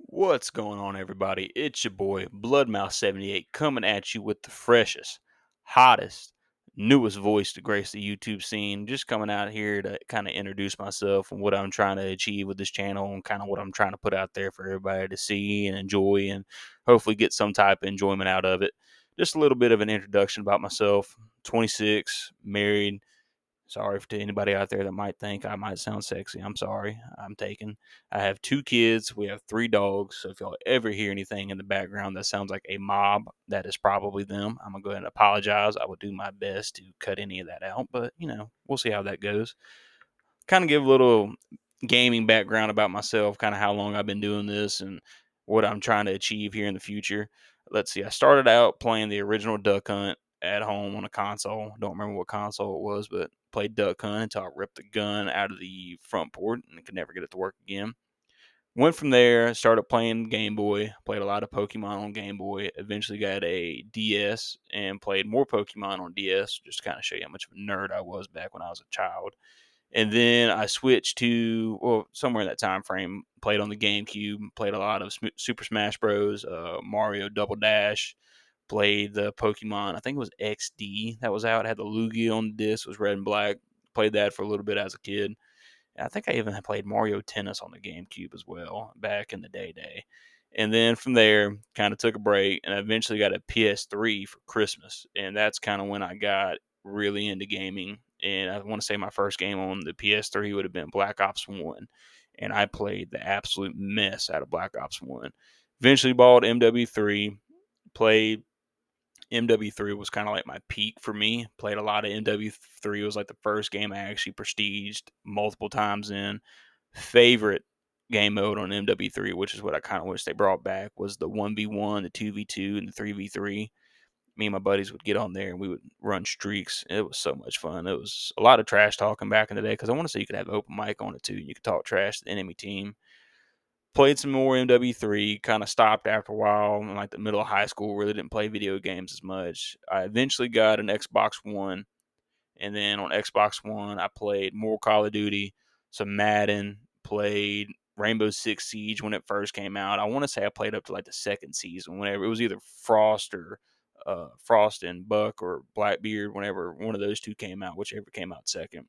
What's going on, everybody? It's your boy Bloodmouth78 coming at you with the freshest, hottest, newest voice to grace the YouTube scene. Just coming out here to kind of introduce myself and what I'm trying to achieve with this channel and kind of what I'm trying to put out there for everybody to see and enjoy and hopefully get some type of enjoyment out of it. Just a little bit of an introduction about myself. 26, married. Sorry to anybody out there that might think I might sound sexy. I'm sorry. I'm taken. I have two kids. We have three dogs. So if y'all ever hear anything in the background that sounds like a mob, that is probably them. I'm going to go ahead and apologize. I will do my best to cut any of that out, but we'll see how that goes. Kind of give a little gaming background about myself, kind of how long I've been doing this and what I'm trying to achieve here in the future. Let's see. I started out playing the original Duck Hunt at home on a console. Don't remember what console it was, but played Duck Hunt until I ripped the gun out of the front port and could never get it to work again. Went from there, started playing Game Boy, played a lot of Pokemon on Game Boy, eventually got a DS and played more Pokemon on DS, just to kind of show you how much of a nerd I was back when I was a child. And then I switched to, well, somewhere in that time frame, played on the GameCube, played a lot of Super Smash Bros, Mario Double Dash, played the Pokemon, I think it was XD that was out. It had the Lugia on the disc, it was red and black. Played that for a little bit as a kid. I think I even played Mario Tennis on the GameCube as well back in the day. And then from there, kind of took a break and I eventually got a PS3 for Christmas. And that's kind of when I got really into gaming. And I want to say my first game on the PS3 would have been Black Ops 1. And I played the absolute mess out of Black Ops 1. Eventually bought MW3, played MW3 was kind of like my peak for me. Played a lot of MW3. It was like the first game I actually prestiged multiple times in. Favorite game mode on MW3, which is what I kind of wish they brought back, was the 1v1, the 2v2, and the 3v3. Me and my buddies would get on there and we would run streaks. It was so much fun. It was a lot of trash talking back in the day because I want to say you could have open mic on it too. You could talk trash to the enemy team. Played some more MW3, kind of stopped after a while in like the middle of high school, really didn't play video games as much. I eventually got an Xbox One, and then on Xbox One, I played more Call of Duty, some Madden, played Rainbow Six Siege when it first came out. I want to say I played up to like the second season, whenever it was either Frost and Buck or Blackbeard, whenever one of those two came out, whichever came out second.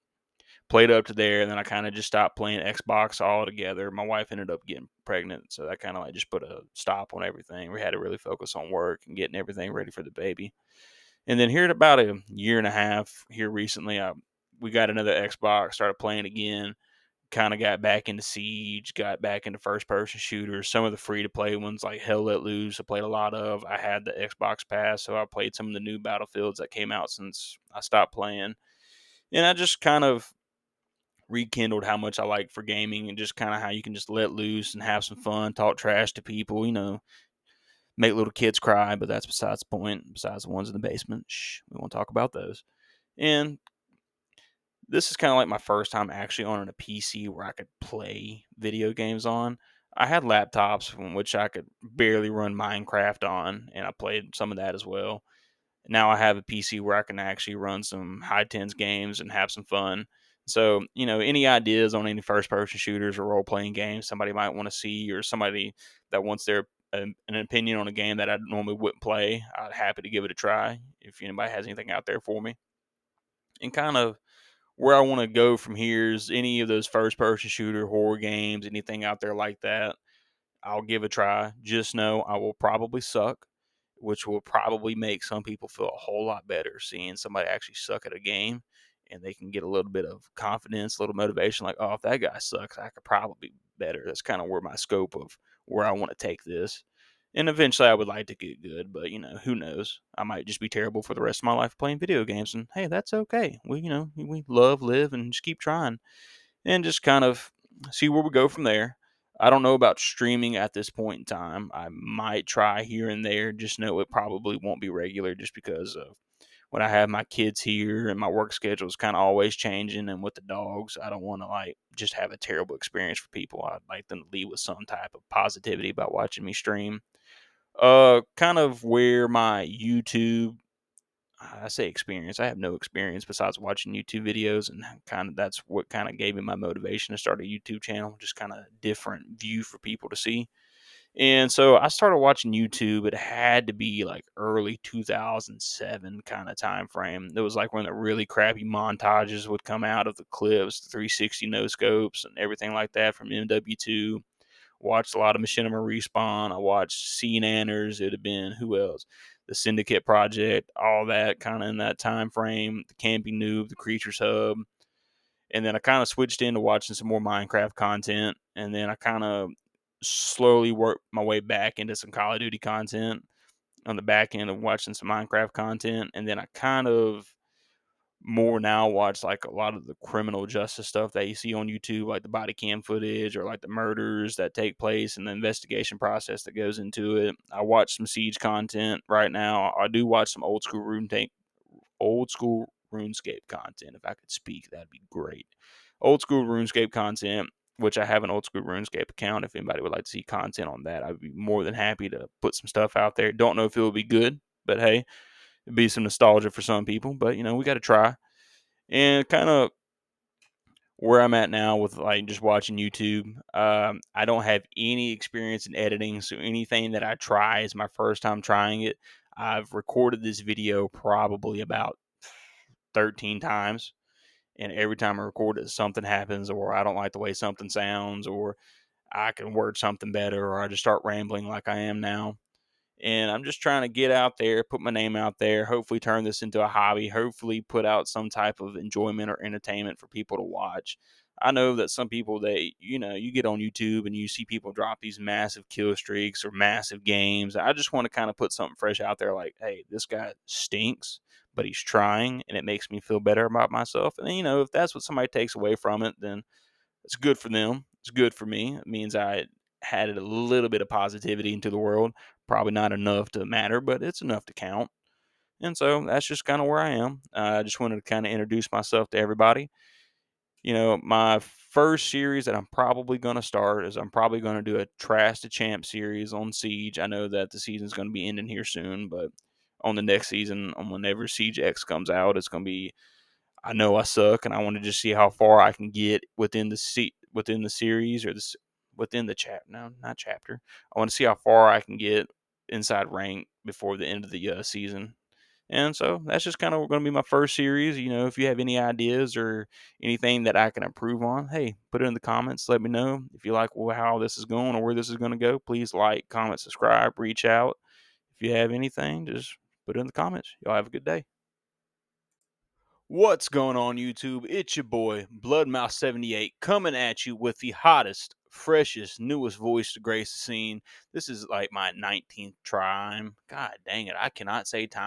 Played up to there, and then I kind of just stopped playing Xbox altogether. My wife ended up getting pregnant, so that kind of like just put a stop on everything. We had to really focus on work and getting everything ready for the baby. And then here at about a year and a half here recently, we got another Xbox, started playing again. Kind of got back into Siege, got back into first person shooters. Some of the free to play ones like Hell Let Loose, I played a lot of. I had the Xbox Pass, so I played some of the new Battlefields that came out since I stopped playing. And I just kind of rekindled how much I like for gaming and just kind of how you can just let loose and have some fun, talk trash to people, make little kids cry, but that's besides the point. Besides the ones in the basement, shh, we won't talk about those. And this is kind of like my first time actually owning a PC where I could play video games on. I had laptops from which I could barely run Minecraft on, and I played some of that as well. Now I have a PC where I can actually run some high tens games and have some fun. So, any ideas on any first person shooters or role playing games somebody might want to see, or somebody that wants an opinion on a game that I normally wouldn't play, I'd happy to give it a try if anybody has anything out there for me. And kind of where I want to go from here is any of those first person shooter horror games, anything out there like that. I'll give a try. Just know I will probably suck, which will probably make some people feel a whole lot better seeing somebody actually suck at a game and they can get a little bit of confidence, a little motivation like, oh, if that guy sucks, I could probably be better. That's kind of where my scope of where I want to take this. And eventually I would like to get good, but who knows? I might just be terrible for the rest of my life playing video games and hey, that's okay. We love, live and just keep trying and just kind of see where we go from there. I don't know about streaming at this point in time. I might try here and there. Just know it probably won't be regular just because of when I have my kids here and my work schedule is kind of always changing. And with the dogs, I don't want to like just have a terrible experience for people. I'd like them to leave with some type of positivity about watching me stream. Kind of where my YouTube I say experience. I have no experience besides watching YouTube videos, and kind of that's what kind of gave me my motivation to start a YouTube channel. Just kind of different view for people to see. And so I started watching YouTube. It had to be like early 2007 kind of time frame. It was like when the really crappy montages would come out of the clips, the 360 no scopes, and everything like that from MW2. Watched a lot of Machinima Respawn. I watched C Nanners. It'd have been who else? The Syndicate Project, all that kind of in that time frame. The Camping Noob, the Creatures Hub, and then I kind of switched into watching some more Minecraft content, and then I kind of slowly worked my way back into some Call of Duty content on the back end of watching some Minecraft content, and then I kind of more now watch like a lot of the criminal justice stuff that you see on YouTube, like the body cam footage or like the murders that take place and the investigation process that goes into it. I watch some Siege content right now. I do watch some old school RuneScape content. If I could speak, that'd be great. Old school RuneScape content, which I have an old school RuneScape account. If anybody would like to see content on that, I'd be more than happy to put some stuff out there. Don't know if it will be good, but hey, it'd be some nostalgia for some people. But we got to try. And kind of where I'm at now with like just watching YouTube, I don't have any experience in editing, so anything that I try is my first time trying it. I've recorded this video probably about 13 times, and every time I record it, something happens, or I don't like the way something sounds, or I can word something better, or I just start rambling like I am now. And I'm just trying to get out there, put my name out there, hopefully turn this into a hobby, hopefully put out some type of enjoyment or entertainment for people to watch. I know that some people, you get on YouTube and you see people drop these massive kill streaks or massive games. I just want to kind of put something fresh out there like, hey, this guy stinks, but he's trying, and it makes me feel better about myself. And if that's what somebody takes away from it, then it's good for them. It's good for me. It means I had a little bit of positivity into the world. Probably not enough to matter, but it's enough to count. And so that's just kind of where I am. I just wanted to kind of introduce myself to everybody. My first series that I'm probably going to start is I'm probably going to do a Trash to Champ series on Siege. I know that the season's going to be ending here soon, but on the next season, on whenever Siege X comes out, it's going to be I know I suck, and I want to just see how far I can get within the series or within the chapter. No, not chapter. I want to see how far I can get inside rank before the end of the season. And so that's just kind of going to be my first series. If you have any ideas or anything that I can improve on, hey, put it in the comments. Let me know if you like how this is going or where this is going to go. Please like, comment, subscribe, reach out. If you have anything, just put it in the comments. Y'all have a good day. What's going on, YouTube? It's your boy, Bloodmouth78, coming at you with the hottest, freshest, newest voice to grace the scene. This is like my 19th time. God dang it, I cannot say time.